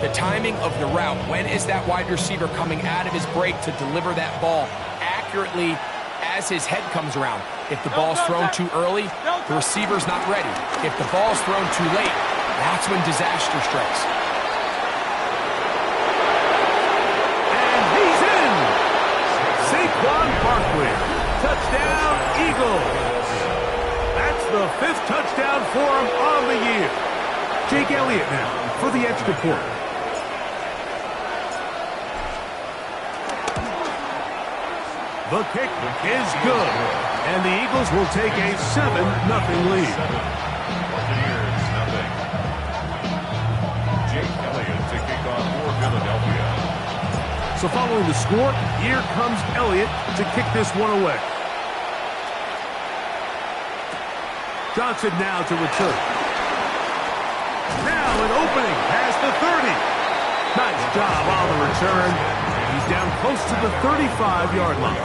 The timing of the route. When is that wide receiver coming out of his break to deliver that ball accurately as his head comes around? If the ball's thrown too early, the receiver's not ready. If the ball's thrown too late, that's when disaster strikes. And he's in! Saquon Barkley. Touchdown, Eagles. That's the 5th touchdown for him on the year. Jake Elliott now for the extra point. The kick is good, and the Eagles will take a 7-0 lead. Jake Elliott to kick off for Philadelphia. So following the score, here comes Elliott to kick this one away. Johnson now to return. Now an opening past the 30. Nice job on the return. He's down close to the 35-yard line.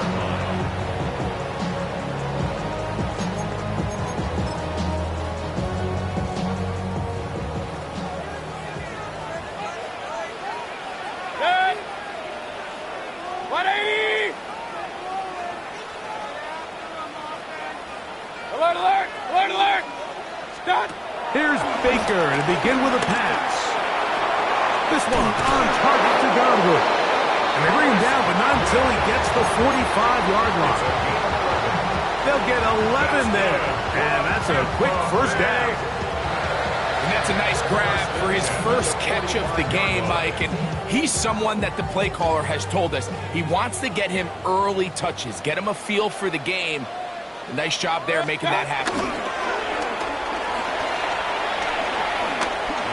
Good. 180. Alert, alert, alert, alert. Stop. Here's Baker to begin with a pass. This one on target to Godwin. And they bring him down, but not until he gets the 45-yard line. They'll get 11 there. And that's a quick first down. And that's a nice grab for his first catch of the game, Mike. And he's someone that the play caller has told us he wants to get him early touches, get him a feel for the game. Nice job there making that happen.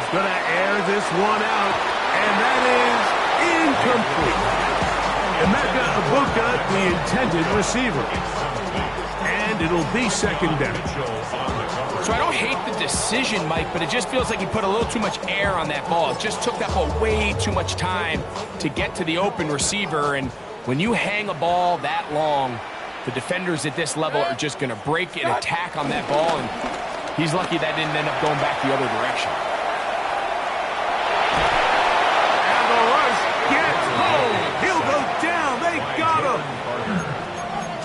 He's going to air this one out, and that is incomplete. Emeka Egbuka, the intended receiver. And it'll be second down. So I don't hate the decision, Mike, but it just feels like he put a little too much air on that ball. It just took that ball way too much time to get to the open receiver. And when you hang a ball that long, the defenders at this level are just going to break and attack on that ball. And he's lucky that didn't end up going back the other direction. And the rush gets home. He'll go down. They got him.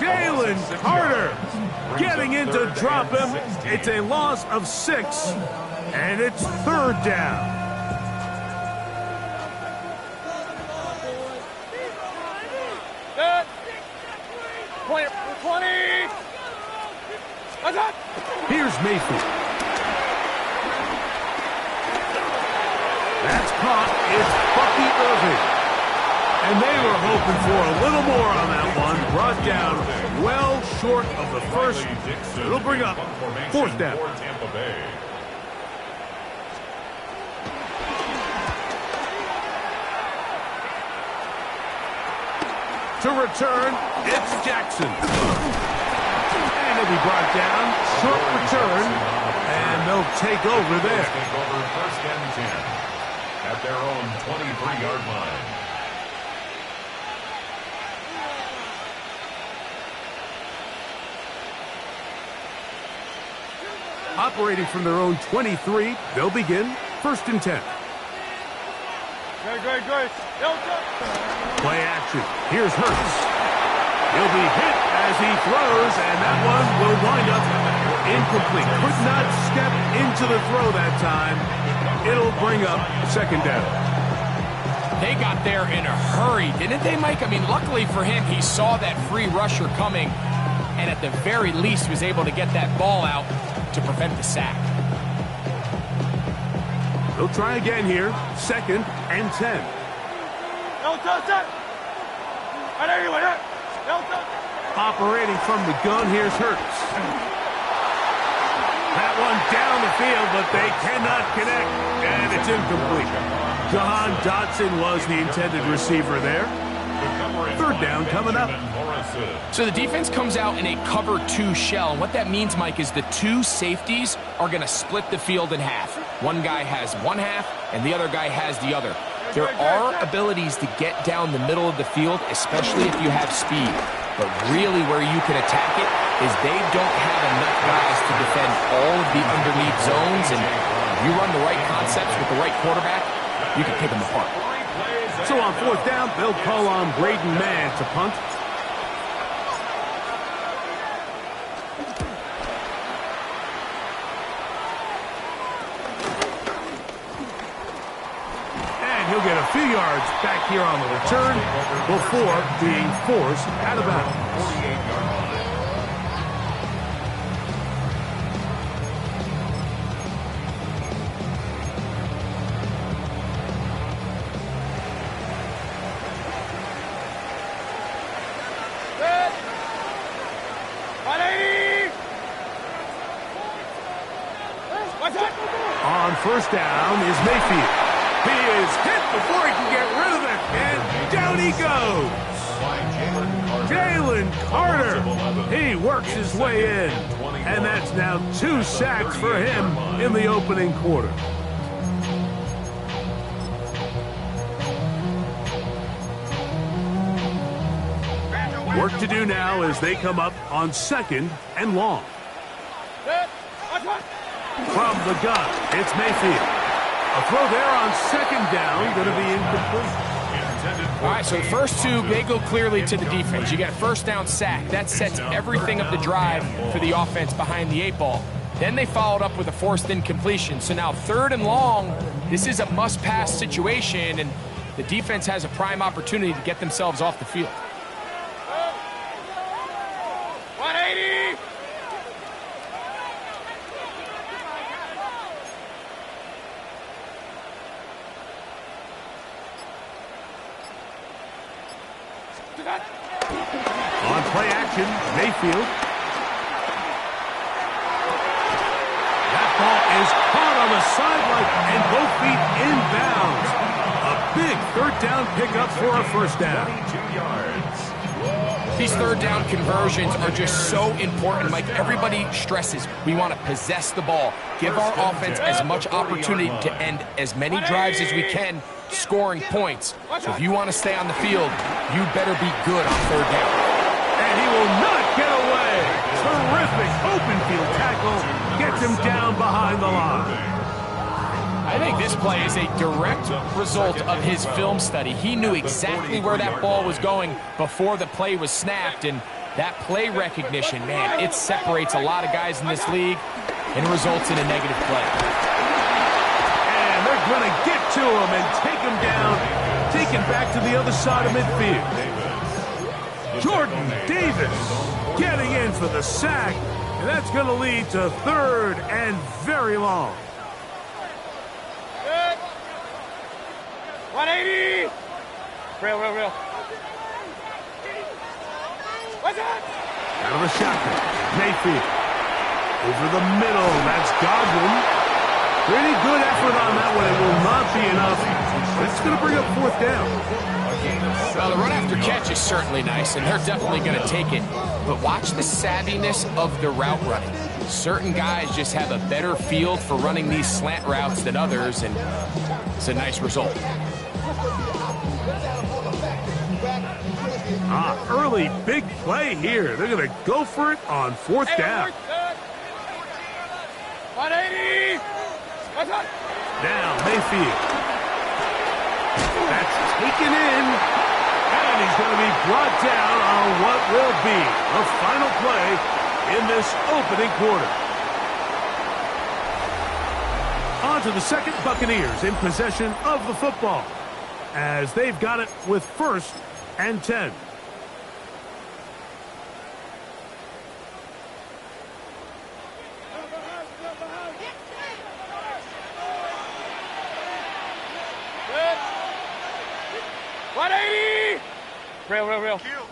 Jalen Carter getting in to drop him. It's a loss of 6, and it's third down. Good. 20. What's up? Here's Mayfield. That's caught. It's Bucky Irving. And they were hoping for a little more on that one. Brought down well short of the first. It'll bring up fourth down. To return, it's Jackson. And he'll be brought down. Short return. And they'll take over there. Take over first and 10 at their own 23-yard line. Operating from their own 23, they'll begin first and 10. Good. Play action. Here's Hurts. He'll be hit as he throws, and that one will wind up incomplete. Could not step into the throw that time. It'll bring up second down. They got there in a hurry, didn't they, Mike? I mean, luckily for him, he saw that free rusher coming, and at the very least was able to get that ball out to prevent the sack. They'll try again here. Second and 10. Operating from the gun, here's Hurts. That one down the field, but they cannot connect, and it's incomplete. Jahan Dotson was the intended receiver there. Third down coming up. So the defense comes out in a cover 2 shell. And what that means, Mike, is the 2 safeties are going to split the field in half. One guy has one half, and the other guy has the other. There are abilities to get down the middle of the field, especially if you have speed. But really where you can attack it is they don't have enough guys to defend all of the underneath zones. And if you run the right concepts with the right quarterback, you can pick them apart. So on fourth down, they'll call on Braden Mann to punt. And he'll get a few yards back here on the return before being forced out of bounds. 48-yard line. Set. 180. What's that? On first down is Mayfield. He is hit before he can get rid of it, and down he goes. Jalen Carter. He works his way in, and that's now 2 sacks for him in the opening quarter. Work to do now as they come up on 2nd and long. Set. What's that? From the gun, it's Mayfield. A throw there on 2nd down, going to be incomplete. All right, so the first two, they go clearly to the defense. You get a first down sack. That sets everything of the drive for the offense behind the 8 ball. Then they followed up with a forced incompletion. So now 3rd and long, this is a must-pass situation, and the defense has a prime opportunity to get themselves off the field. 180. On play action, Mayfield. That ball is caught on the sideline, and both feet inbounds. A big 3rd down pickup for a first down. 22 yards. These 3rd down conversions are just so important. Mike, everybody stresses we want to possess the ball, give our offense as much opportunity to end as many drives as we can, scoring points. So if you want to stay on the field, you better be good on 3rd down. And he will not get away. Terrific open field tackle. Gets him down behind the line. I think this play is a direct result of his film study. He knew exactly where that ball was going before the play was snapped, and that play recognition, man, it separates a lot of guys in this league and results in a negative play. And they're going to get to him and take him down, take him back to the other side of midfield. Jordan Davis getting in for the sack, and that's going to lead to 3rd and very long. 180. Real. What's that? Out of the shotgun, Mayfield. Over the middle, that's Godwin. Pretty good effort on that one. It will not be enough. That's going to bring up 4th down. Well, the run after catch is certainly nice, and they're definitely going to take it. But watch the savviness of the route running. Certain guys just have a better feel for running these slant routes than others, and it's a nice result. Early big play here. They're going to go for it on 4th down. 180. What's that? Now Mayfield. That's taken in. And he's going to be brought down on what will be the final play in this opening quarter. On to the 2nd, Buccaneers in possession of the football, as they've got it with 1st and 10. Real. Kill.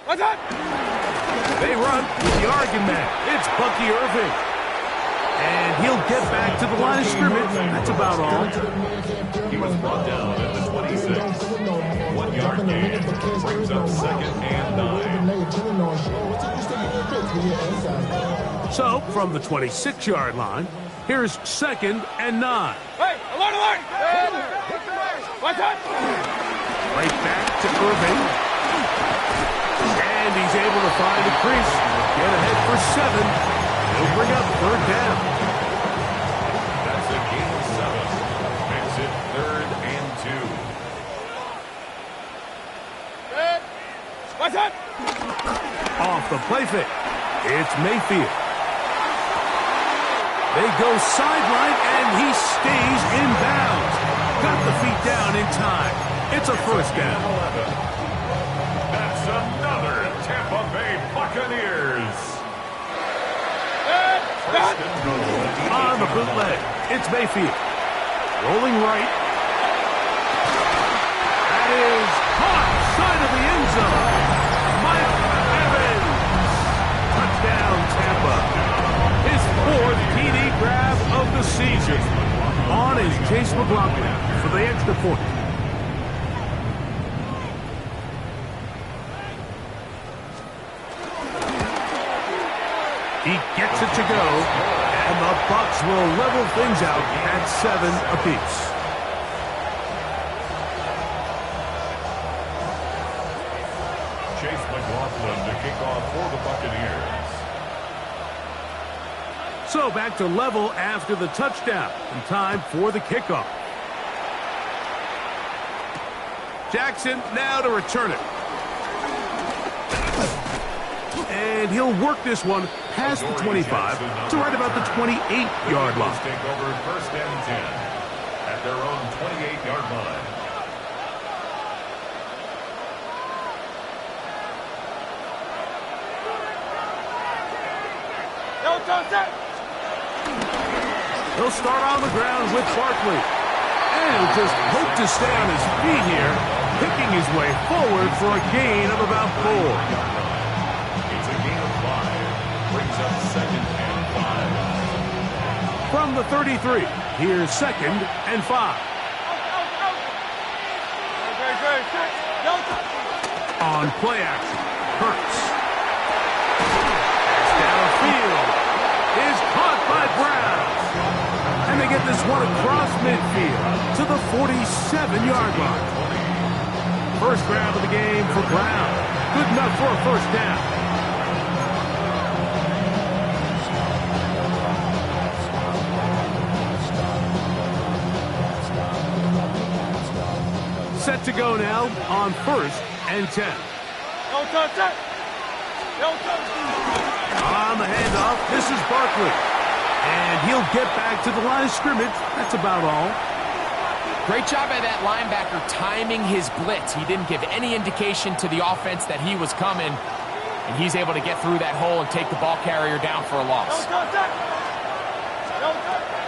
What's that? They run with the argument. It's Bucky Irving. And he'll get back to the line of scrimmage. That's about all. He was brought down at the 26. 1 yard gain. Brings up 2nd and 9. So, from the 26-yard line, here's 2nd and 9. Hey, alert! What's that? Right back to Irving. able to find a crease. Get ahead for 7. He'll bring up 3rd down. That's a gain of 7. Makes it 3rd and 2. What's up? Off the play fake. It's Mayfield. They go sideline, and he stays in bounds. Got the feet down in time. It's a 1st down. That's another Tampa Bay Buccaneers. On the bootleg, it's Mayfield. Rolling right. That is caught side of the end zone. Mike Evans. Touchdown, Tampa. His 4th TD grab of the season. On is Chase McLaughlin for the extra point. He gets it to go, and the Bucs will level things out at 7 apiece. Chase McLaughlin to kick off for the Buccaneers. So back to level after the touchdown, and time for the kickoff. Jackson now to return it. And he'll work this one past the 25 to right about the 28-yard line. Take over 1st and 10 at their own 28-yard line. He'll start on the ground with Barkley. And he'll just hope to stay on his feet here, picking his way forward for a gain of about 4. It's a gain of 5. Brings up 2nd and 5. From the 33, here's 2nd and 5. On play action, Hurts. Downfield is caught by Brown. And they get this one across midfield to the 47-yard line. First grab of the game for Brown. Good enough for a 1st down. Set to go now on 1st and 10. On the handoff, this is Barkley. And he'll get back to the line of scrimmage. That's about all. Great job by that linebacker timing his blitz. He didn't give any indication to the offense that he was coming. And he's able to get through that hole and take the ball carrier down for a loss.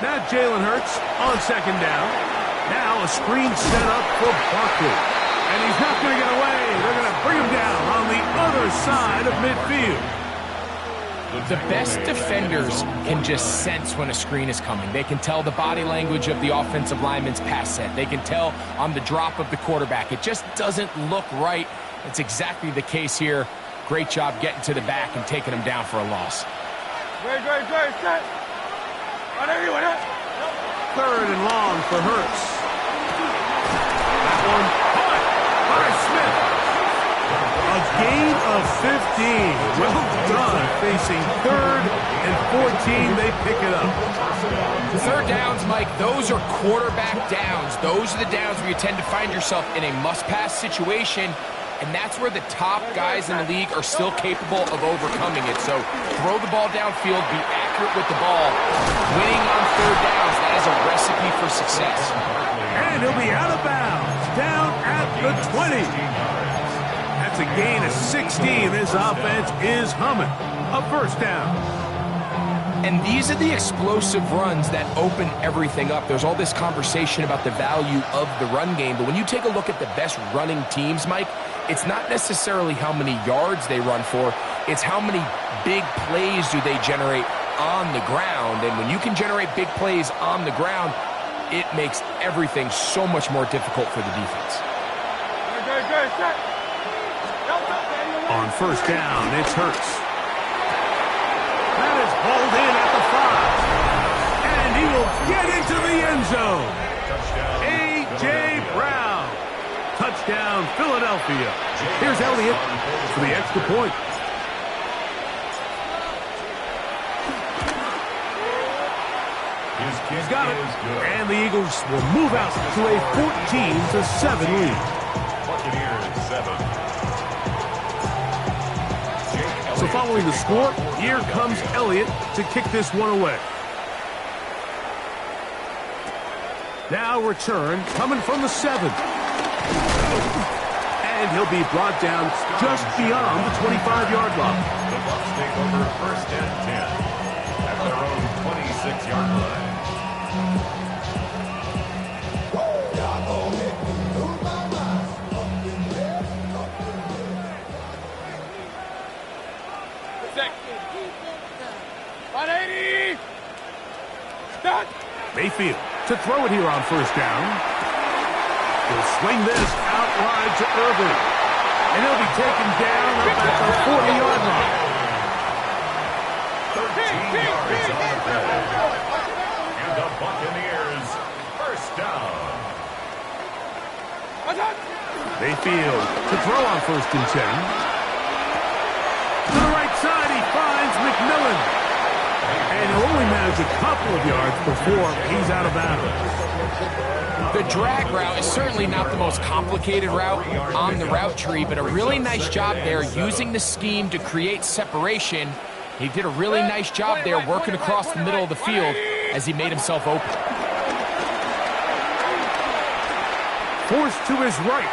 Now Jalen Hurts on 2nd down. Now a screen set up for Barkley. And he's not going to get away. They're going to bring him down on the other side of midfield. The best defenders can just sense when a screen is coming. They can tell the body language of the offensive lineman's pass set. They can tell on the drop of the quarterback. It just doesn't look right. It's exactly the case here. Great job getting to the back and taking him down for a loss. Great. Set. 3rd and long for Hurts. That one caught by Smith. A gain of 15. Well done. Facing 3rd and 14, they pick it up. 3rd downs, Mike, those are quarterback downs. Those are the downs where you tend to find yourself in a must-pass situation, and that's where the top guys in the league are still capable of overcoming it. So throw the ball downfield, be accurate with the ball. Winning on 3rd downs, that is a recipe for success. And he'll be out of bounds, down at the 20. That's a gain of 16. This offense is humming. A 1st down. And these are the explosive runs that open everything up. There's all this conversation about the value of the run game, but when you take a look at the best running teams, Mike, it's not necessarily how many yards they run for, it's how many big plays do they generate on the ground. And when you can generate big plays on the ground, it makes everything so much more difficult for the defense. On 1st down, it's Hurts. That is hauled in at the 5. And he will get into the end zone. A.J. Brown. Touchdown, Philadelphia. Here's Elliott for the extra point. He's got it. And the Eagles will move out to a 14-7 lead. Buccaneers 7. So following the score, here comes Elliott to kick this one away. Now return coming from the 7. And he'll be brought down just beyond the 25-yard line. The Bucs take over first and 10 at their own 26-yard line. Mayfield to throw it here on first down. He'll swing this out wide to Irvin. And he'll be taken down up at the 40-yard line. 13 yards on the play. And the Buccaneers first down. Mayfield to throw on first and 10. To the right side, he finds McMillan. And he'll only manage a couple of yards before he's out of bounds. The drag route is certainly not the most complicated route on the route tree, but a really nice job there using the scheme to create separation. He did a really nice job there working across the middle of the field as he made himself open. Forced to his right.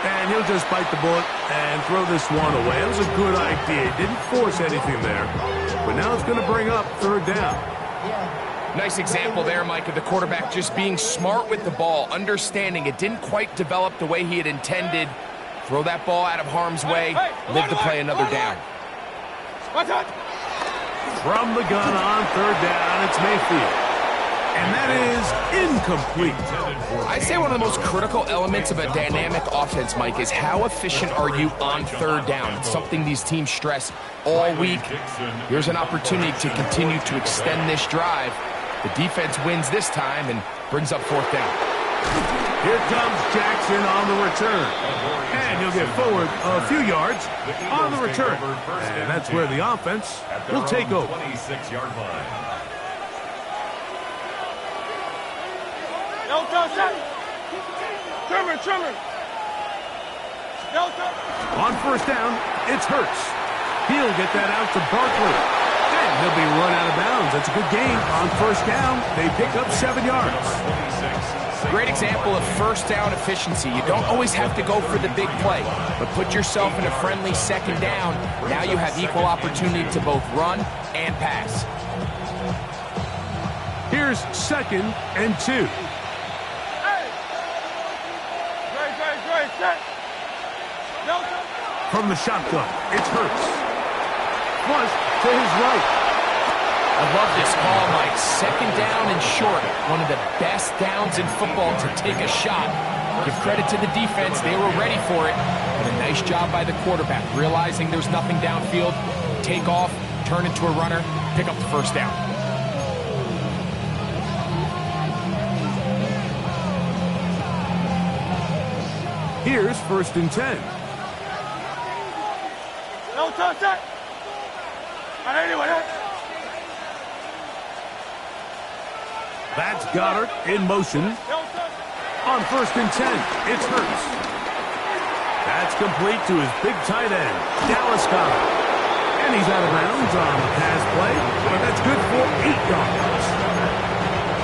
And he'll just bite the bullet and throw this one away. That was a good idea. Didn't force anything there. But now it's going to bring up third down. Nice example there, Mike, of the quarterback just being smart with the ball, understanding it didn't quite develop the way he had intended. Throw that ball out of harm's way, live to play another down. From the gun on third down, it's Mayfield. And that is incomplete. I'd say one of the most critical elements of a dynamic offense, Mike, is how efficient are you on third down. It's something these teams stress all week. Here's an opportunity to continue to extend this drive. The defense wins this time and brings up fourth down. Here comes Jackson on the return. And he'll get forward a few yards on the return. And that's where the offense will take over. 26-yard line. Trimmer. On first down, it's Hurts. He'll get that out to Barkley. And he'll be run out of bounds. That's a good gain on first down. They pick up 7 yards. Great example of first down efficiency. You don't always have to go for the big play, but put yourself in a friendly second down. Now you have equal opportunity to both run and pass. Here's second and 2. From the shotgun, it's Hurts. Flush to his right. I love this call, Mike. Second down and short. One of the best downs in football to take a shot. Give credit to the defense. They were ready for it. And a nice job by the quarterback. Realizing there's nothing downfield, take off, turn into a runner, pick up the first down. Here's first and 10. No touch that. That's Goddard in motion. On first and 10, it's Hurts. That's complete to his big tight end, Dallas Goddard. And he's out of bounds on the pass play, but that's good for 8 yards.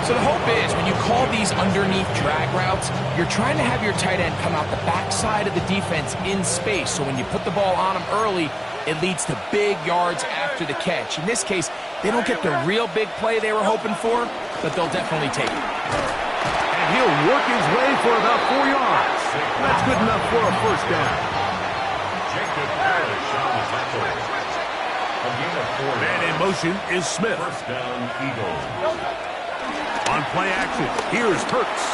So the hope is when you call these underneath drag routes, you're trying to have your tight end come out the backside of the defense in space. So when you put the ball on him early, it leads to big yards after the catch. In this case, they don't get the real big play they were hoping for, but they'll definitely take it. And he'll work his way for about 4 yards. That's good enough for a first down. Man in motion is Smith. First down, Eagles. On play action, here's Hurts.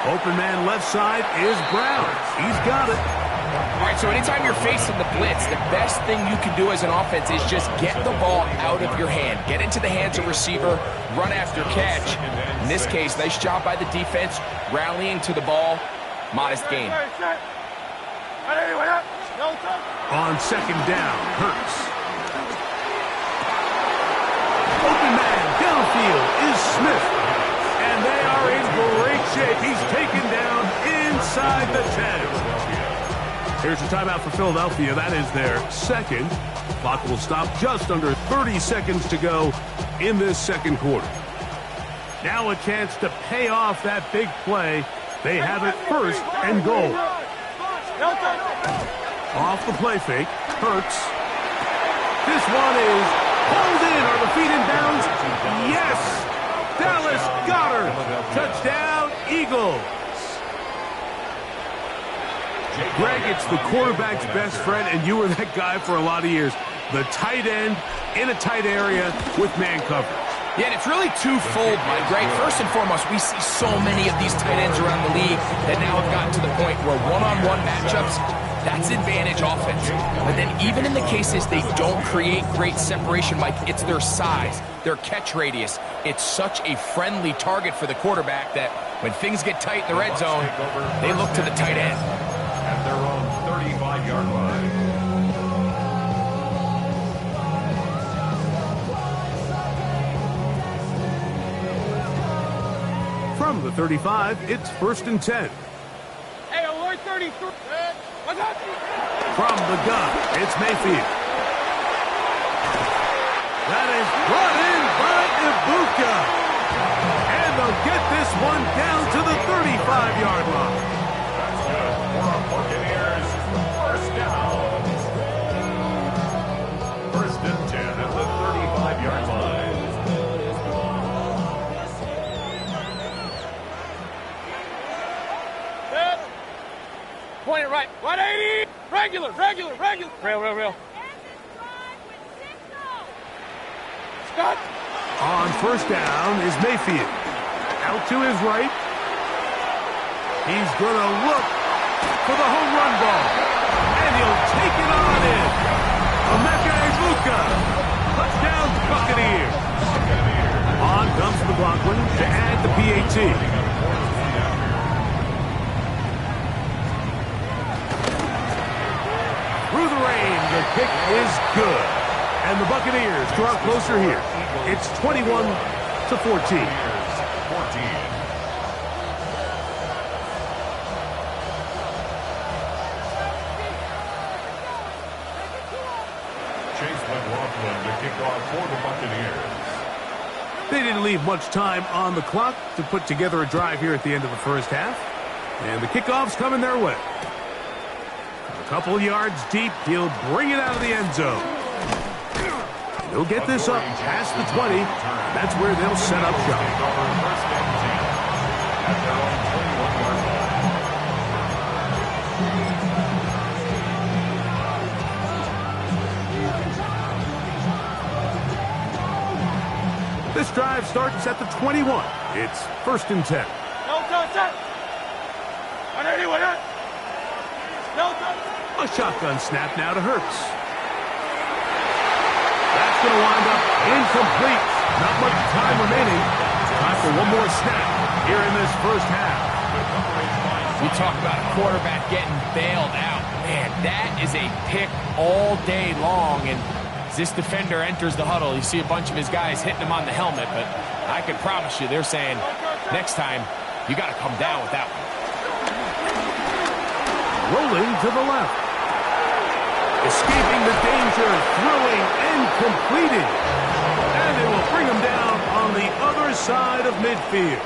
Open man left side is Brown. He's got it. All right, so anytime you're facing the blitz, the best thing you can do as an offense is just get the ball out of your hand. Get into the hands of receiver, run after catch. In this case, nice job by the defense, rallying to the ball. Modest gain. On second down, Hurts. Open man downfield. field is Smith. And they are in great shape. He's taken down inside the 10. Here's a timeout for Philadelphia. That is their second. Clock will stop just under 30 seconds to go in this second quarter. Now a chance to pay off that big play. They have it first and goal. Off the play fake. Hurts. This one is pulled in. Are the feet in bounds? Yes! Dallas Goedert. Touchdown, Eagles. Greg, it's the quarterback's best friend, and you were that guy for a lot of years. The tight end in a tight area with man coverage. Yeah, and it's really twofold, Mike, right? First and foremost, we see so many of these tight ends around the league that now have gotten to the point where one-on-one matchups, that's advantage offense. But then even in the cases they don't create great separation, Mike, it's their size, their catch radius. It's such a friendly target for the quarterback that when things get tight in the red zone, they look to the tight end. At their own 35-yard line. From the 35, it's first and 10. Hey, alert 33. What's up? From the gun, it's Mayfield. That is brought in by Ibuka. And they'll get this one down to the 35-yard line. That's good for our Buccaneers. First down. First and 10 at the 35-yard line. Point it right. 180. Regular. Real. Scott. On first down is Mayfield. Out to his right. He's going to look for the home run ball. And he'll take it on in. Emeka Ibuka. Touchdown, Buccaneers. On comes McLaughlin to add the PAT. Through the rain, the kick is good. And the Buccaneers draw closer here. It's 21-14. 14. Chase McLaughlin to kick off for the Buccaneers. They didn't leave much time on the clock to put together a drive here at the end of the first half. And the kickoff's coming their way. A couple yards deep, he'll bring it out of the end zone. He'll get this up past the 20. That's where they'll set up shop. First and 10 at their own 21-yard line. This drive starts at the 21. It's first and 10. No touch. 180. No touch. A shotgun snap now to Hurts. That's going to wind up incomplete. Not much time remaining. Time for one more snap here in this first half. You talk about a quarterback getting bailed out. Man, that is a pick all day long. And as this defender enters the huddle, you see a bunch of his guys hitting him on the helmet. But I can promise you, they're saying, next time, you got to come down with that one. Rolling to the left. Escaping the danger, throwing and completing. And it will bring him down on the other side of midfield.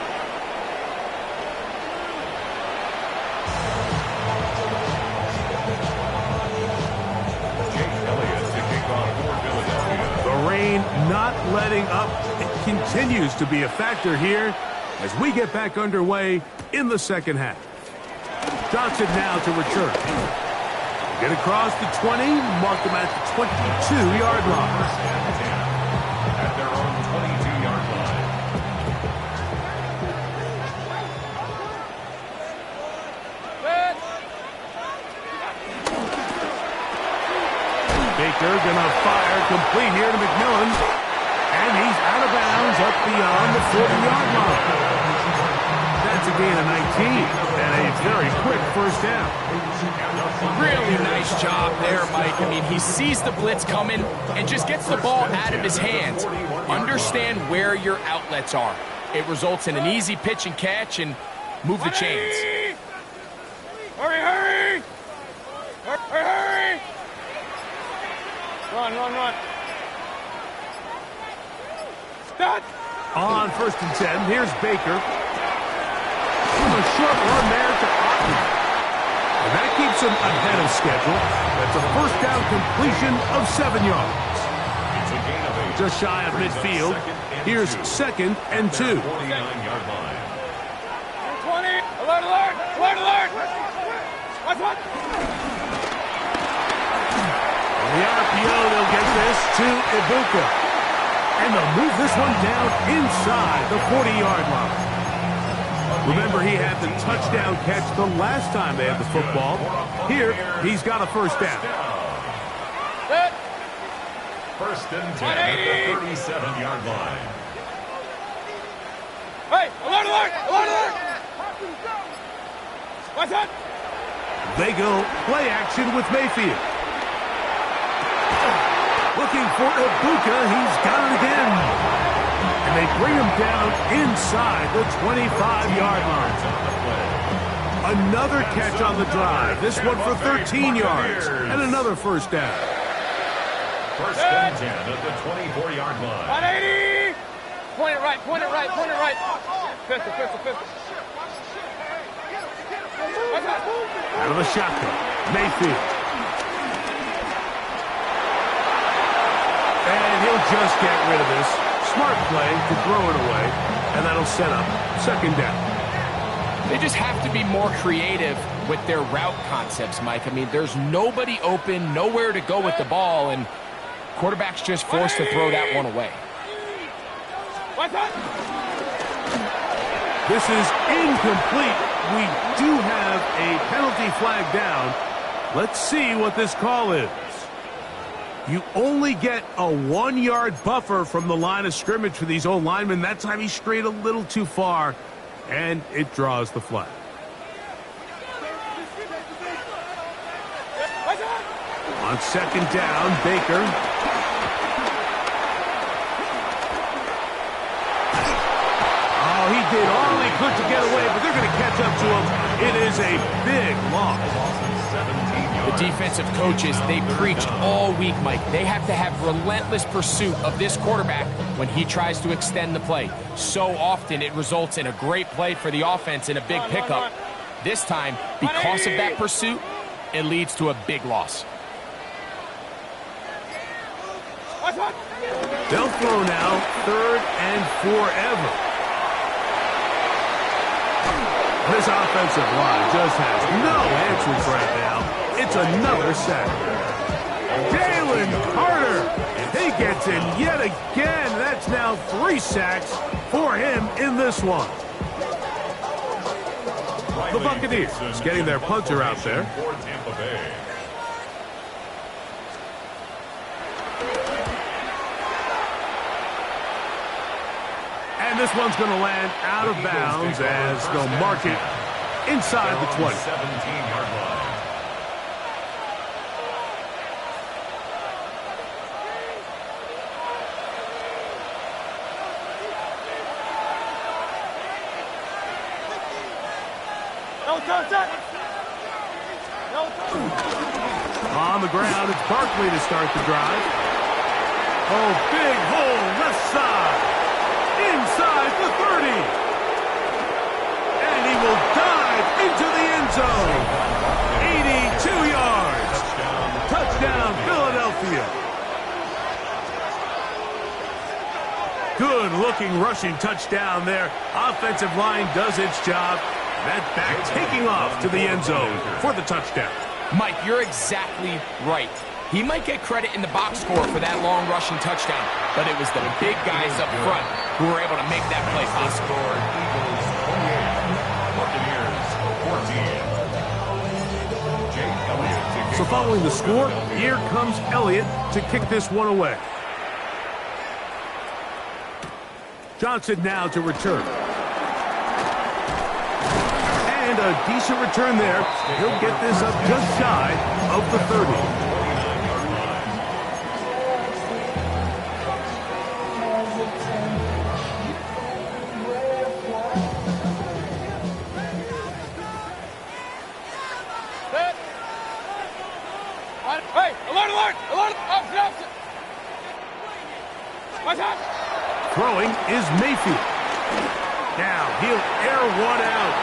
The rain not letting up. It continues to be a factor here as we get back underway in the second half. Johnson now to return. Get across the 20, mark them at the 22-yard line. At their own 22-yard line. Baker gonna fire complete here to McMillan. And he's out of bounds up beyond the 40-yard line. That's That's a gain of 19 and a very quick first down. Really nice job there, Mike. I mean, he sees the blitz coming and just gets the ball out of his hands. Understand where your outlets are. It results in an easy pitch and catch and move the chains. Hurry, hurry! Hurry, hurry! Run, run, run. Stop! On 1st and 10, here's Baker. From a short run there to Otten. And that keeps him ahead of schedule. That's a first down completion of 7 yards. Just shy of midfield. Here's 2nd and 2. 49-yard line. 20! Alert, alert! Alert, alert! What? The RPO, they'll get this to Ibuka. And they'll move this one down inside the 40-yard line. Remember, he had the touchdown catch the last time they had the football. Here, he's got a first down. Set! 1st and 10 at the 37-yard line. Hey! Alert, alert! Alert, alert! What's that? They go play action with Mayfield. Looking for Ibuka. He's got it again. And they bring him down inside the 25-yard line. Another catch on the drive. This one for 13 yards. And another first down. 1st and 10 at the 24-yard line. 180! Point it right, point it right, point it right. Pistol, pistol, pistol. What's that? Out of the shotgun, Mayfield. And he'll just get rid of this. Smart play to throw it away, and that'll set up 2nd down. They just have to be more creative with their route concepts, Mike. I mean, there's nobody open, nowhere to go with the ball, and quarterback's just forced to throw that one away. What's that? This is incomplete. We do have a penalty flag down. Let's see what this call is. You only get a 1-yard buffer from the line of scrimmage for these old linemen. That time he strayed a little too far, and it draws the flag. On 2nd down, Baker. Oh, he did all he could to get away, but they're going to catch up to him. It is a big loss. The defensive coaches, they preach all week, Mike. They have to have relentless pursuit of this quarterback when he tries to extend the play. So often it results in a great play for the offense and a big pickup. This time, because of that pursuit, it leads to a big loss. They'll throw now 3rd and forever. This offensive line just has no answers right now. It's another sack. Jalen Carter, he gets in yet again. That's now 3 sacks for him in this one. The Buccaneers getting their punter out there. And this one's going to land out of bounds as they'll mark it inside the 20. 17-yard line. On the ground, it's Barkley to start the drive. Oh, big hole, left side. Inside the 30. And he will dive into the end zone. 82 yards. Touchdown, Philadelphia. Good-looking rushing touchdown there. Offensive line does its job. That back taking off to the end zone for the touchdown. Mike, you're exactly right. He might get credit in the box score for that long rushing touchdown, but it was the big guys up front who were able to make that play possible. So following the score, here comes Elliott to kick this one away. Johnson now to return. And a decent return there. He'll get this up just shy of the 30. Hey, alert, alert, alert, opposite. What's up? Throwing is Mayfield. Now he'll air one out.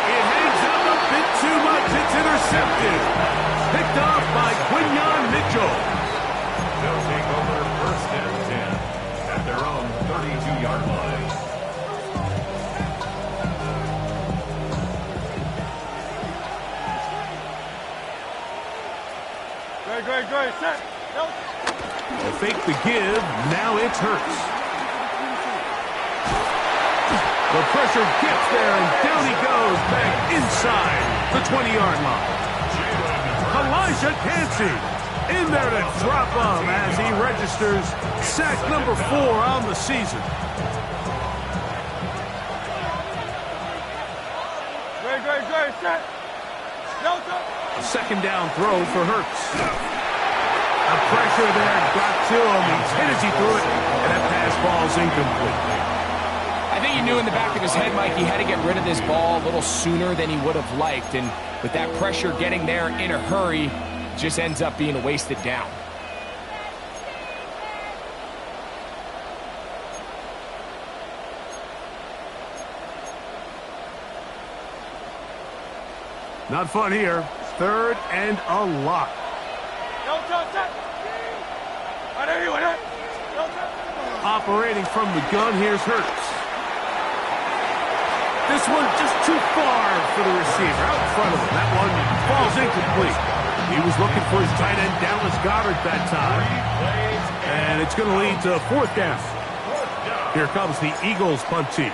It hangs out a bit too much. It's intercepted. Picked off by Quinyon Mitchell. They'll take over first and 10 at their own 32-yard line. Great, set. They'll fake the give. Now it's Hurts. The pressure gets there, and down he goes back inside the 20-yard line. Elijah Cansey in there to drop him as he registers sack number 4 on the season. Great, set. A second down throw for Hurts. The pressure there got to him. He's hit as he threw it, and that pass ball's incomplete. I think he knew in the back of his head, Mike, he had to get rid of this ball a little sooner than he would have liked. And with that pressure getting there in a hurry, it just ends up being a wasted down. Not fun here. Third and a lot. Operating from the gun, here's Hurts. This one just too far for the receiver. Out in front of him. That one falls incomplete. He was looking for his tight end, Dallas Goedert, that time. And it's going to lead to a fourth down. Here comes the Eagles punt team.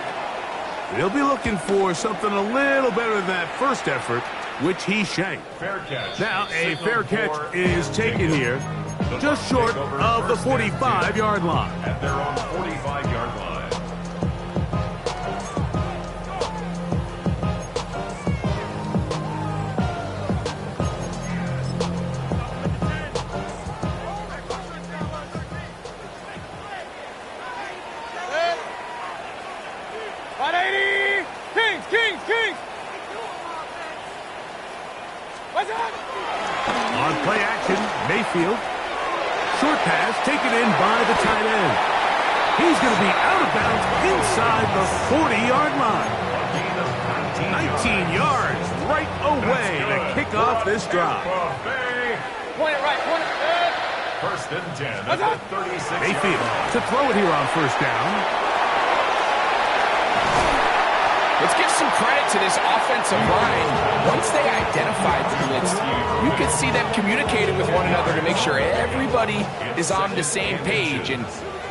They'll be looking for something a little better than that first effort, which he shanked. Fair catch. Now a fair catch is taken here, just short of the 45-yard line. At their own 45-yard line. Kings! What's up? On play action, Mayfield. Short pass taken in by the tight end. He's going to be out of bounds inside the 40-yard line. 19 yards right away to kick off this drive. Point it right, point it. First and 10 at the 36. Mayfield to throw it here on first down. Let's give some credit to this offensive line. Once they identified the blitz, you could see them communicating with one another to make sure everybody is on the same page, and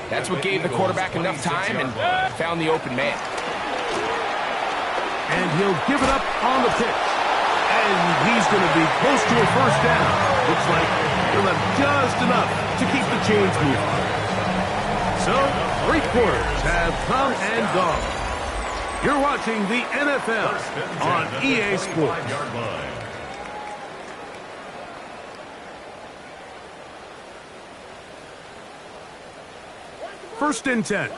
that's what gave the quarterback enough time and found the open man. And he'll give it up on the pitch. And he's going to be close to a first down. Looks like he'll have just enough to keep the chains moving. So, 3 quarters have come and gone. You're watching the NFL on EA Sports. First and 10.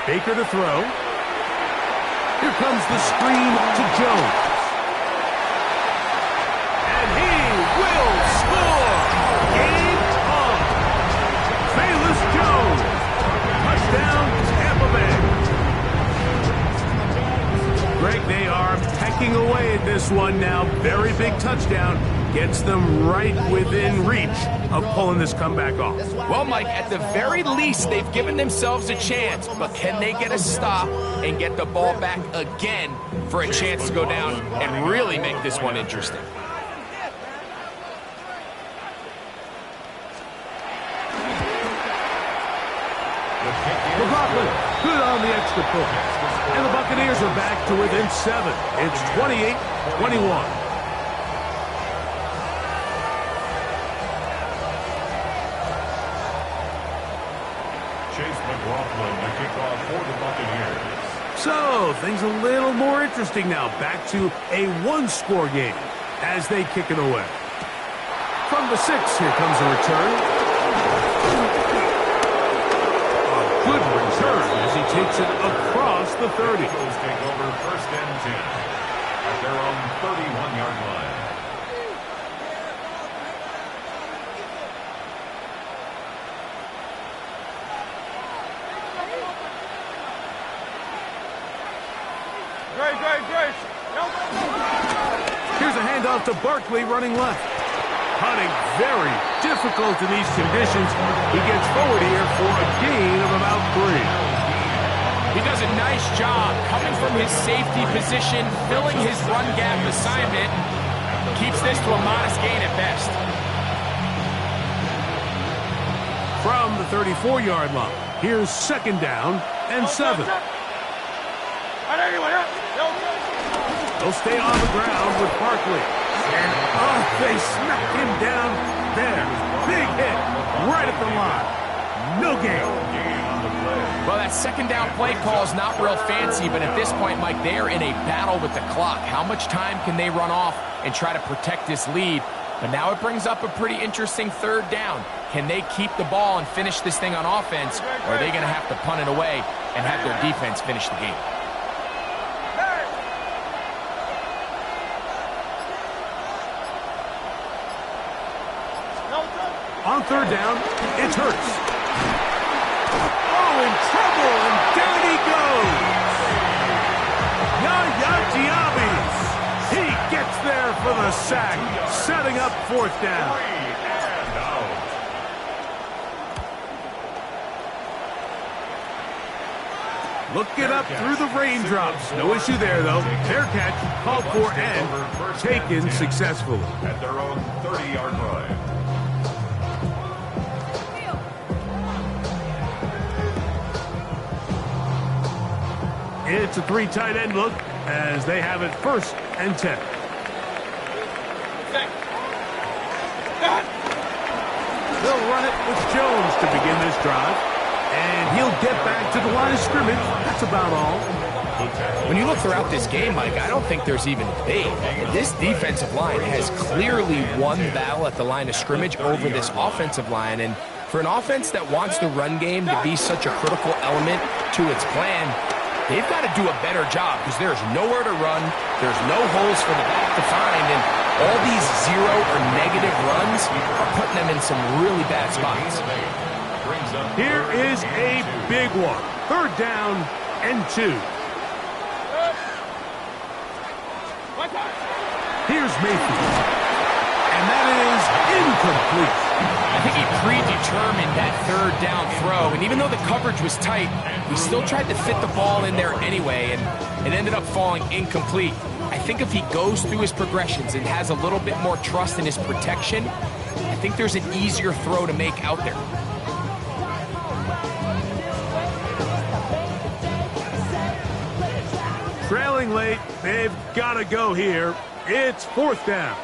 Baker to throw. Here comes the screen to Jones. And he will score! Game on! Bayless Jones! Touchdown, Tampa Bay. Greg, they are pecking away at this one now. Very big touchdown. Gets them right within reach of pulling this comeback off. Well, Mike, at the very least, they've given themselves a chance, but can they get a stop and get the ball back again for a chance to go down and really make this one interesting? McLaughlin, good on the extra point. And the Buccaneers are back to within 7. It's 28-21. Coughlin to kick off for the Buccaneers. So, things a little more interesting now. Back to a one-score game as they kick it away. From the 6, here comes a return. A good return as he takes it across the 30. Eagles take over 1st and 10 at their own 31-yard line. Here's a handoff to Barkley running left. Hunting very difficult in these conditions. He gets forward here for a gain of about 3. He does a nice job coming from his safety position, filling his run gap assignment. Keeps this to a modest gain at best. From the 34-yard line, here's 2nd down and 7. They'll stay on the ground with Barkley. And, they smack him down there. Big hit right at the line. No gain. Well, that 2nd down play call is not real fancy, but at this point, Mike, they're in a battle with the clock. How much time can they run off and try to protect this lead? But now it brings up a pretty interesting 3rd down. Can they keep the ball and finish this thing on offense, or are they going to have to punt it away and have their defense finish the game? On 3rd down, it's Hurts. Oh, in trouble, and down he goes. Yaya Diaby. He gets there for the sack, setting up 4th down. Looking up through the raindrops. No issue there, though. Fair catch, called for and taken successfully. At their own 30-yard line. It's a 3 tight end look as they have it 1st and 10. They'll run it with Jones to begin this drive. And he'll get back to the line of scrimmage. That's about all. When you look throughout this game, Mike, I don't think there's even debate. This defensive line has clearly won the battle at the line of scrimmage over this offensive line. And for an offense that wants the run game to be such a critical element to its plan, they've got to do a better job because there's nowhere to run. There's no holes for the back to find. And all these 0 or negative runs are putting them in some really bad spots. Here is a big one. 3rd down and 2. Here's Mayfield. And that is incomplete. I think he predetermined that 3rd down throw, and even though the coverage was tight, he still tried to fit the ball in there anyway, and it ended up falling incomplete. I think if he goes through his progressions and has a little bit more trust in his protection, I think there's an easier throw to make out there. Trailing late, they've got to go here. It's 4th down.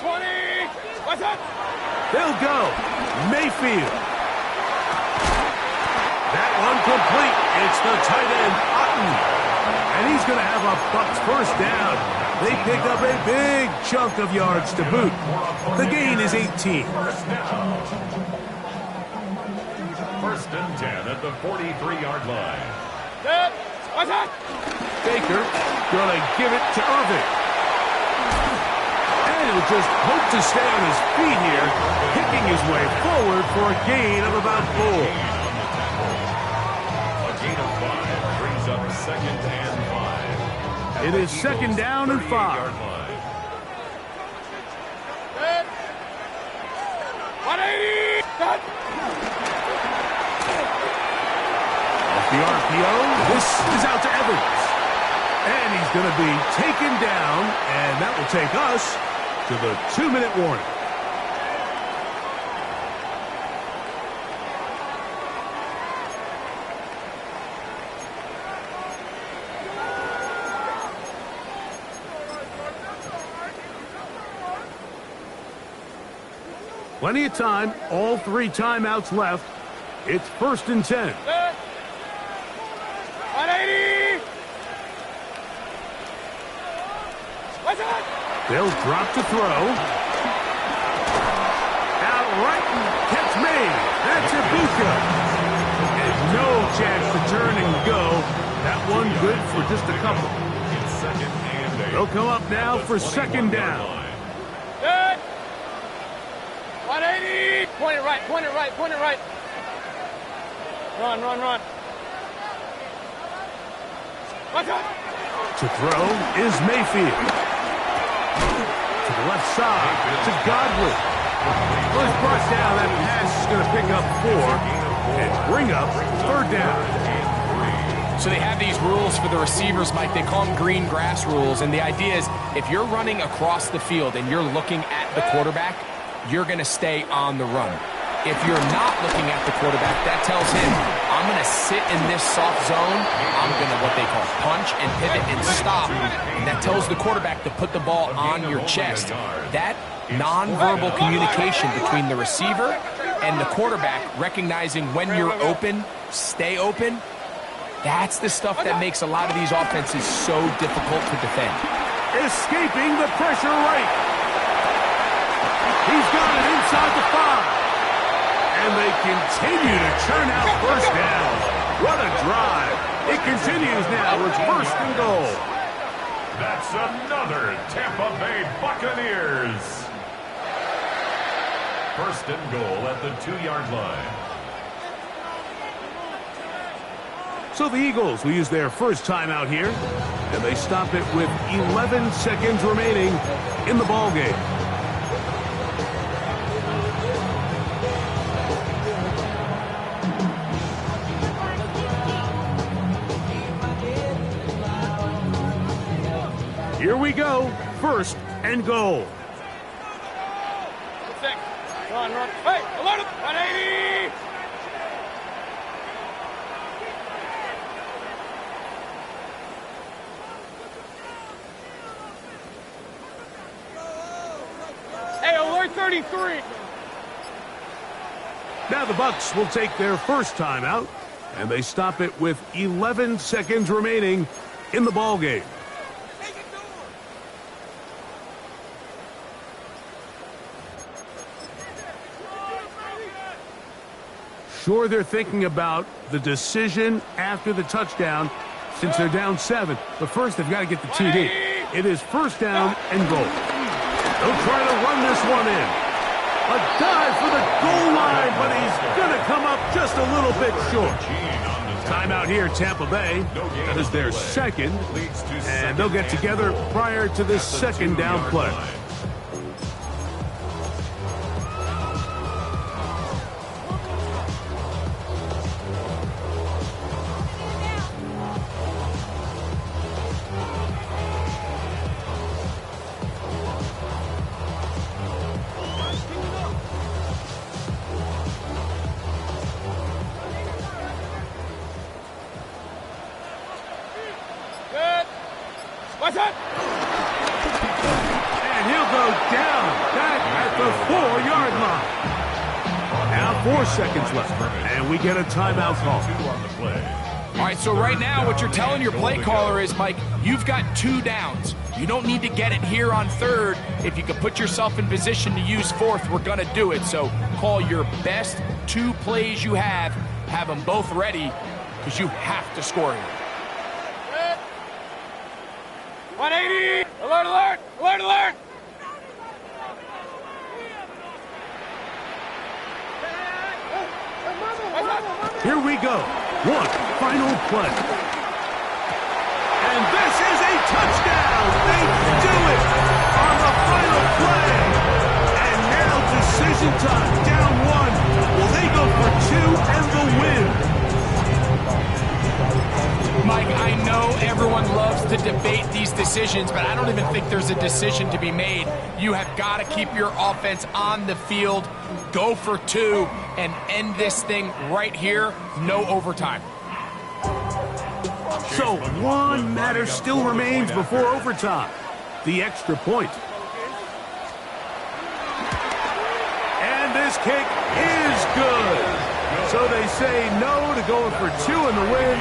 20. What's up? They'll go. Mayfield. That one complete. It's the tight end, Otten. And he's going to have a Bucs 1st down. They pick up a big chunk of yards to boot. The gain is 18. 1st and 10 at the 43-yard line. What's up? Baker going to give it to Irving. And he'll just hope to stay on his feet here, picking his way forward for a gain of about 4. A gain of 5 brings up 2nd and 5. It is 2nd down and 5. 180. Off the RPO, this is out to Evans. And he's going to be taken down, and that will take us to the 2-minute warning. Plenty of time, all 3 timeouts left. It's 1st and 10. 180. What's that? They'll drop to throw. Out right and catch made. That's a Bucs. And no chance to turn and go. That one good for just a couple. It's 2nd and 8. They'll come up now for 2nd down. Good. 180. Point it right, point it right, point it right. Run, run, run. What's that? To throw is Mayfield. To the left side, to Godwin. Well, it's brought down. That pass is going to pick up 4 and bring up 3rd down. So they have these rules for the receivers, Mike. They call them green grass rules. And the idea is if you're running across the field and you're looking at the quarterback, you're going to stay on the run. If you're not looking at the quarterback, that tells him, I'm going to sit in this soft zone. I'm going to what they call punch and pivot and stop. And that tells the quarterback to put the ball on your chest. That nonverbal communication between the receiver and the quarterback, recognizing when you're open, stay open, that's the stuff that makes a lot of these offenses so difficult to defend. Escaping the pressure right. He's got it inside the 5. And they continue to churn out 1st down. What a drive. It continues now with 1st and goal. That's another Tampa Bay Buccaneers. 1st and goal at the 2-yard line. So the Eagles will use their first timeout here, and they stop it with 11 seconds remaining in the ballgame. Here we go. 1st and goal. 6. Run, run. Hey, alert! 180. Hey, alert 33. Now the Bucs will take their first timeout, and they stop it with 11 seconds remaining in the ballgame. Sure, they're thinking about the decision after the touchdown since they're down 7. But first, they've got to get the TD. It is 1st down and goal. They'll try to run this one in. A dive for the goal line, but he's going to come up just a little bit short. Timeout here, Tampa Bay. That is their 2nd, and they'll get together prior to this 2nd down play. What's up? And he'll go down back at the 4-yard line. Now 4 seconds left, and we get a timeout call. All right, so right now what you're telling your play caller is, Mike, you've got 2 downs. You don't need to get it here on 3rd. If you can put yourself in position to use 4th, we're going to do it. So call your best 2 plays you have them both ready, because you have to score here. 180! Alert, alert! Alert, alert! Here we go. One final play. And this is a touchdown. They do it on the final play. And now decision time. Down 1. Will they go for 2 and the win? Mike, I know everyone loves to debate these decisions, but I don't even think there's a decision to be made. You have got to keep your offense on the field, go for 2, and end this thing right here, no overtime. So one matter still remains before overtime, the extra point. And this kick is good. So they say no to going for 2 in the win,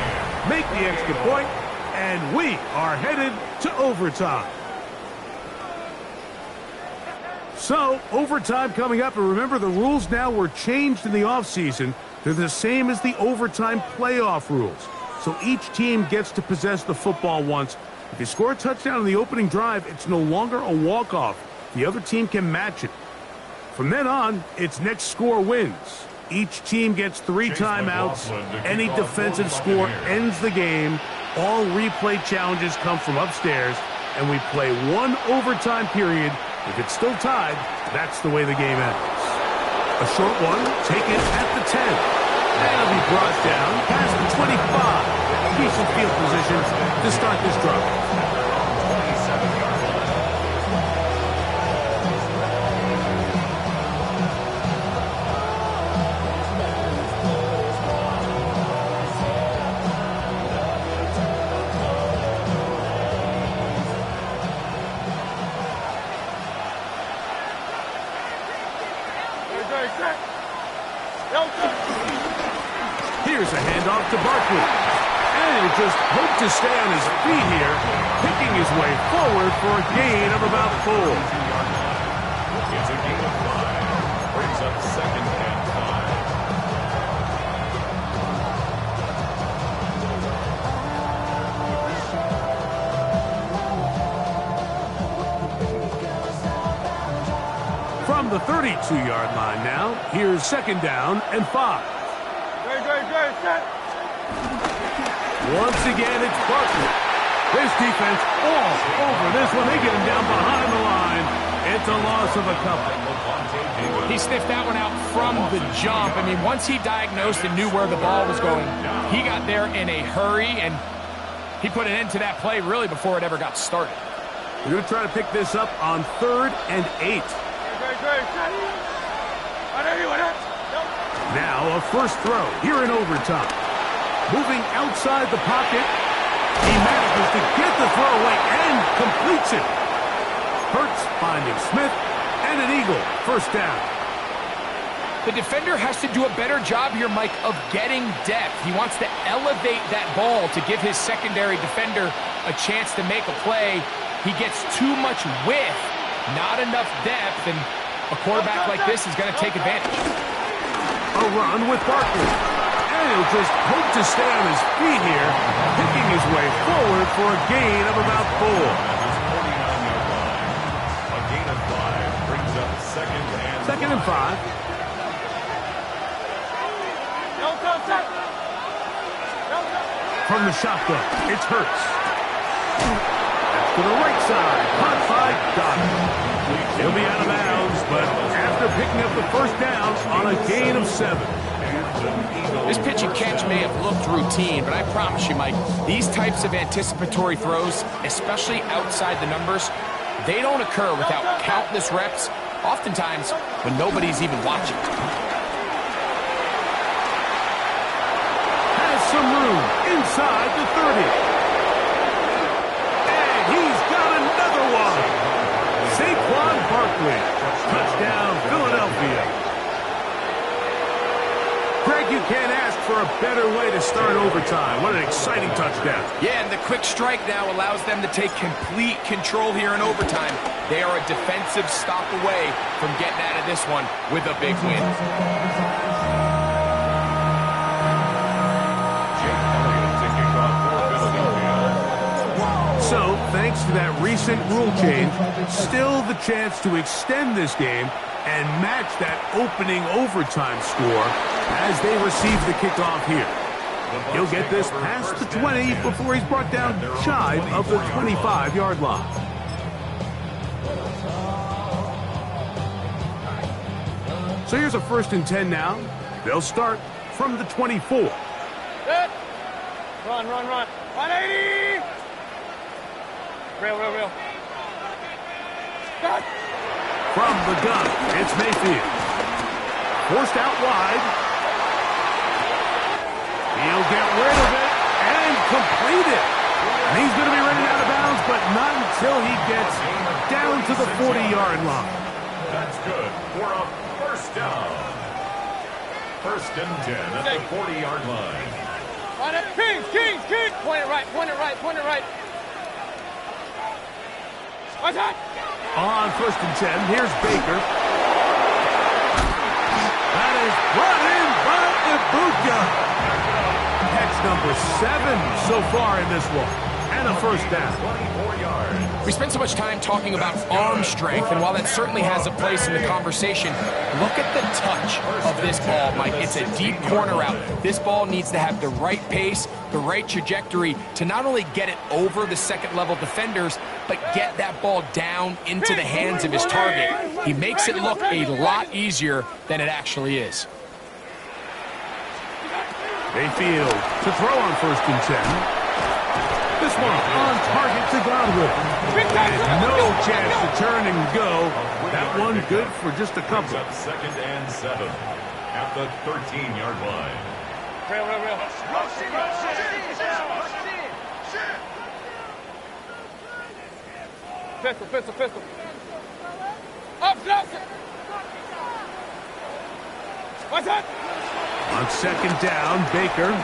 make the extra point, and we are headed to overtime. So, overtime coming up, and remember the rules now were changed in the offseason. They're the same as the overtime playoff rules. So each team gets to possess the football once. If you score a touchdown in the opening drive, it's no longer a walk-off. The other team can match it. From then on, it's next score wins. Each team gets 3 timeouts. Any defensive score ends the game. All replay challenges come from upstairs, and we play 1 overtime period. If it's still tied, that's the way the game ends. A short one, taken at the 10. That'll be brought down past the 25. Decent field position to start this drive. Here's a handoff to Barkley. And he'll just hope to stay on his feet here, picking his way forward for a gain of about 4. It's a gain of 5. Brings up 2nd and 5. From the 32-yard line now, here's 2nd down and 5. Once again, it's Barkley. This defense all over this one. They get him down behind the line. It's a loss of a couple. He sniffed that one out from the jump. I mean, once he diagnosed and knew where the ball was going, he got there in a hurry, and he put an end to that play really before it ever got started. We're going to try to pick this up on 3rd and 8. Now a first throw here in overtime. Moving outside the pocket, he manages to get the throw away and completes it. Hurts finding Smith, and an eagle, 1st down. The defender has to do a better job here, Mike, of getting depth. He wants to elevate that ball to give his secondary defender a chance to make a play. He gets too much width, not enough depth, and a quarterback like this is going to take advantage. A run with Barkley. And he'll just hope to stay on his feet here, picking his way forward for a gain of about 4. A gain of 5 brings up 2nd and 5. From the shotgun, it's Hurts. To the right side, caught by Goddard. He'll be out of bounds, but after picking up the 1st down on a gain of 7. This pitch and catch may have looked routine, but I promise you, Mike, these types of anticipatory throws, especially outside the numbers, they don't occur without countless reps, oftentimes when nobody's even watching. Has some room inside the 30. And he's got another one. Saquon Barkley. Touchdown, Philadelphia. Greg, you can't ask for a better way to start overtime. What an exciting touchdown. Yeah, and the quick strike now allows them to take complete control here in overtime. They are a defensive stop away from getting out of this one with a big win. So, thanks to that recent rule change, still the chance to extend this game and match that opening overtime score as they receive the kickoff here. He'll get this past the 20 before he's brought down shy of the 25-yard line. So here's a 1st and 10 now. They'll start from the 24. Good. Run. 180. Real. Cut. From the gun, it's Mayfield. Forced out wide. He'll get rid of it and complete it. And he's going to be running out of bounds, but not until he gets down to the 40-yard line. That's good for a 1st down. First and 10 at the 40-yard line. Kings! Point it right. What's that? On first and 10, here's Baker. That is brought in by Ibuka. Catch number 7 so far in this one. And a first down. 24 yards. We spent so much time talking about arm strength, and while that certainly has a place in the conversation, look at the touch of this ball, Mike. It's a deep corner out. This ball needs to have the right pace, the right trajectory to not only get it over the second-level defenders, but get that ball down into the hands of his target. He makes it look a lot easier than it actually is. Mayfield to throw on first and 10. This one on target to Godwin. And no chance to turn and go. That one good for just a couple. Up second and 7 at the 13-yard line. Real. Pistol. Up. What's that? On second down, Baker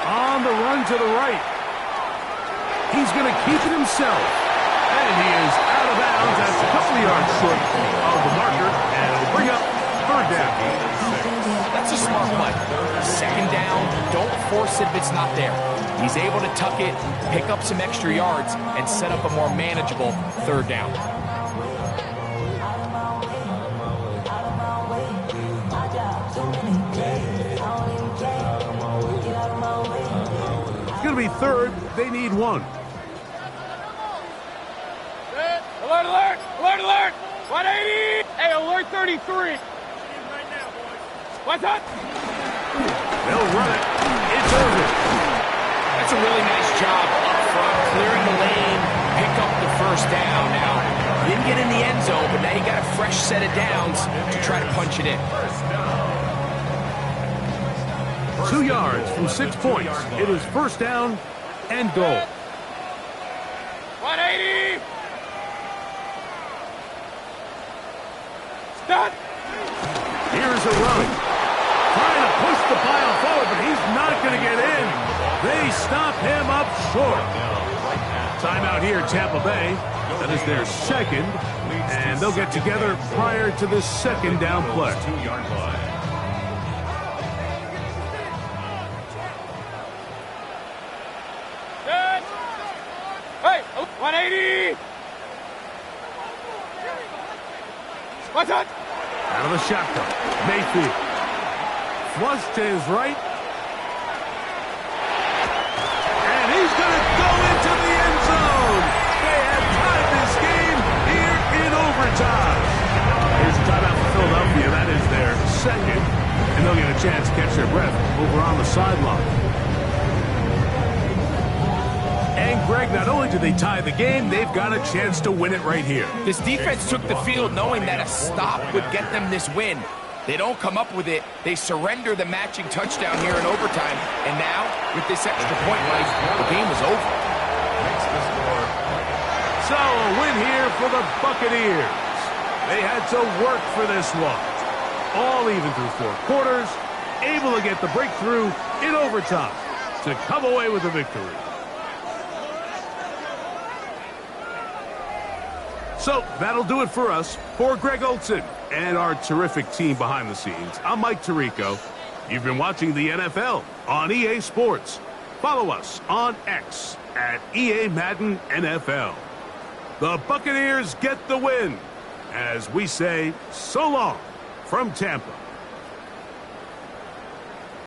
on the run to the right. He's going to keep it himself. And he is out of bounds. That's a couple of yards short of the marker. And it'll bring up third down. That's a smart play. Second down, don't force it if it's not there. He's able to tuck it, pick up some extra yards, and set up a more manageable third down. It's going to be third. They need one. Alert! 180! Hey, alert 33! What's that? They'll run it. It's over. That's a really nice job up front, clearing the lane, pick up the first down. Now, he didn't get in the end zone, but now you got a fresh set of downs to try to punch it in. 2 yards from 6 points. It is first down and goal. 180! Stop! Here's a run. Trying to push the pile forward, but he's not going to get in. They stop him up short. Timeout here, Tampa Bay. That is their second, and they'll get together prior to the second down play. 2-yard line. Hey, 180! What's that? Out of the shotgun, Mayfield. Flush to his right. And he's going to go into the end zone. They have tied this game here in overtime. Here's a timeout for Philadelphia. That is their second. And they'll get a chance to catch their breath over on the sideline. And Greg, not only did they tie the game, they've got a chance to win it right here. This defense took the field knowing that a stop would get them this win. They don't come up with it. They surrender the matching touchdown here in overtime. And now, with this extra point, Mike, the game is over. So, a win here for the Buccaneers. They had to work for this one. All even through 4 quarters, able to get the breakthrough in overtime to come away with a victory. So, that'll do it for us. For Greg Olson and our terrific team behind the scenes, I'm Mike Tirico. You've been watching the NFL on EA Sports. Follow us on X at EA Madden NFL. The Buccaneers get the win as we say so long from Tampa.